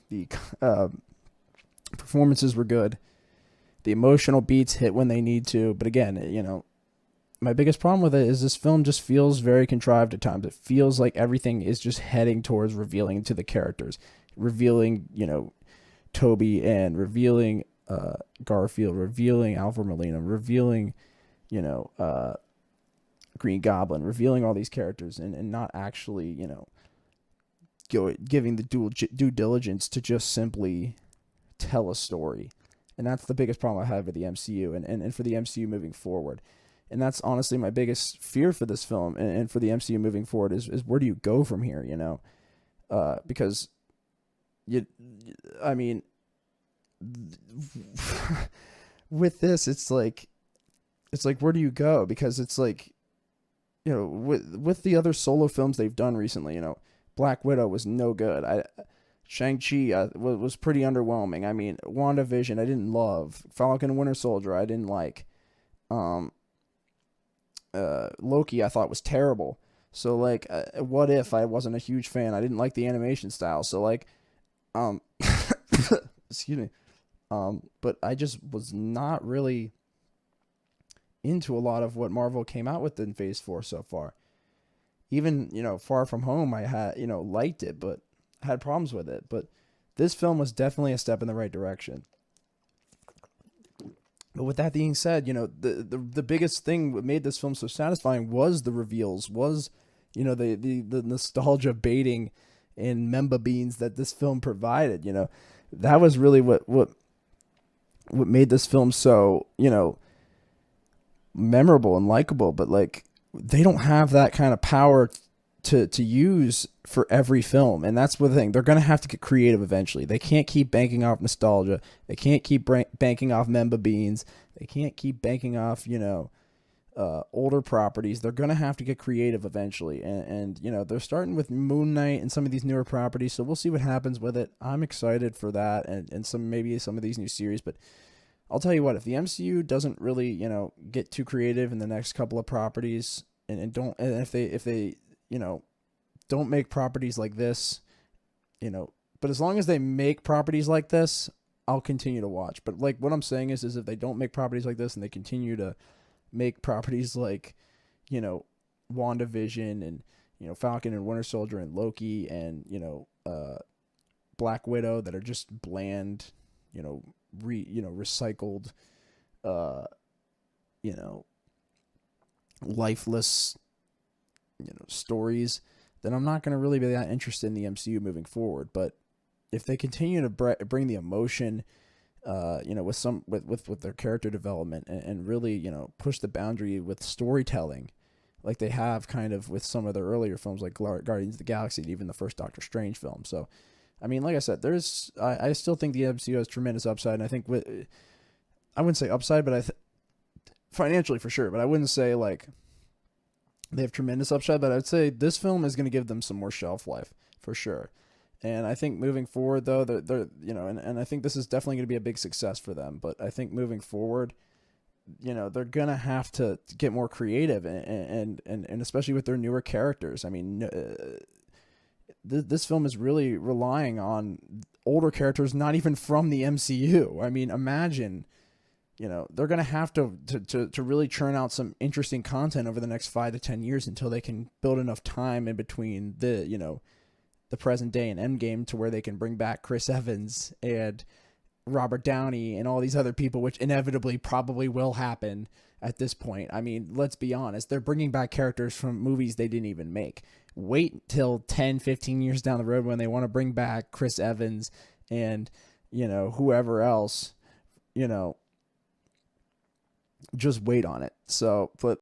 The performances were good. The emotional beats hit when they need to. But again, my biggest problem with it is this film just feels very contrived at times. It feels like everything is just heading towards revealing to the characters, revealing, Toby and revealing Garfield, revealing Alfred Molina, revealing, you know, uh, Green Goblin, revealing all these characters and not actually, giving the due diligence to just simply tell a story. And that's the biggest problem I have with the MCU and for the MCU moving forward. And that's honestly my biggest fear for this film and for the MCU moving forward is where do you go from here, because you, I mean, with this, it's like where do you go? Because it's like, with the other solo films they've done recently, Black Widow was no good. Shang-Chi was pretty underwhelming. I mean, WandaVision I didn't love. Falcon and Winter Soldier I didn't like. Um, Loki I thought was terrible. So like, what if I wasn't a huge fan? I didn't like the animation style. So like, um, excuse me. But I just was not really into a lot of what Marvel came out with in Phase 4 so far. Even, Far From Home, I had, liked it, but had problems with it. But this film was definitely a step in the right direction. But with that being said, the biggest thing that made this film so satisfying was the reveals, was, the nostalgia baiting and memba beans that this film provided. That was really what made this film so, memorable and likable. But like, they don't have that kind of power to use for every film, and that's the thing. They're gonna have to get creative eventually. They can't keep banking off nostalgia. They can't keep banking off memba beans. They can't keep banking off older properties. They're gonna have to get creative eventually, and they're starting with Moon Knight and some of these newer properties. So we'll see what happens with it. I'm excited for that, and maybe some of these new series. But I'll tell you what, if the MCU doesn't really, get too creative in the next couple of properties, and if they don't make properties like this, but as long as they make properties like this, I'll continue to watch. But like what I'm saying is if they don't make properties like this and they continue to make properties like, WandaVision and, Falcon and Winter Soldier and Loki and, Black Widow that are just bland, recycled, uh, you know, lifeless, stories, then I'm not going to really be that interested in the MCU moving forward. But if they continue to bring the emotion, with their character development and really, push the boundary with storytelling, like they have kind of with some of their earlier films like Guardians of the Galaxy and even the first Doctor Strange film. So, I mean, like I said, I still think the MCU has tremendous upside, and I think I wouldn't say upside, but financially for sure, but I wouldn't say like they have tremendous upside, but I'd say this film is going to give them some more shelf life for sure. And I think moving forward, though, they're and I think this is definitely going to be a big success for them. But I think moving forward, they're gonna have to get more creative and especially with their newer characters. I mean, this film is really relying on older characters, not even from the MCU. I mean, imagine. They're going to have to really churn out some interesting content over the next 5 to 10 years until they can build enough time in between the present day and Endgame to where they can bring back Chris Evans and Robert Downey and all these other people, which inevitably probably will happen at this point. I mean, let's be honest. They're bringing back characters from movies they didn't even make. Wait till 10, 15 years down the road when they want to bring back Chris Evans and, whoever else, just wait on it. So, but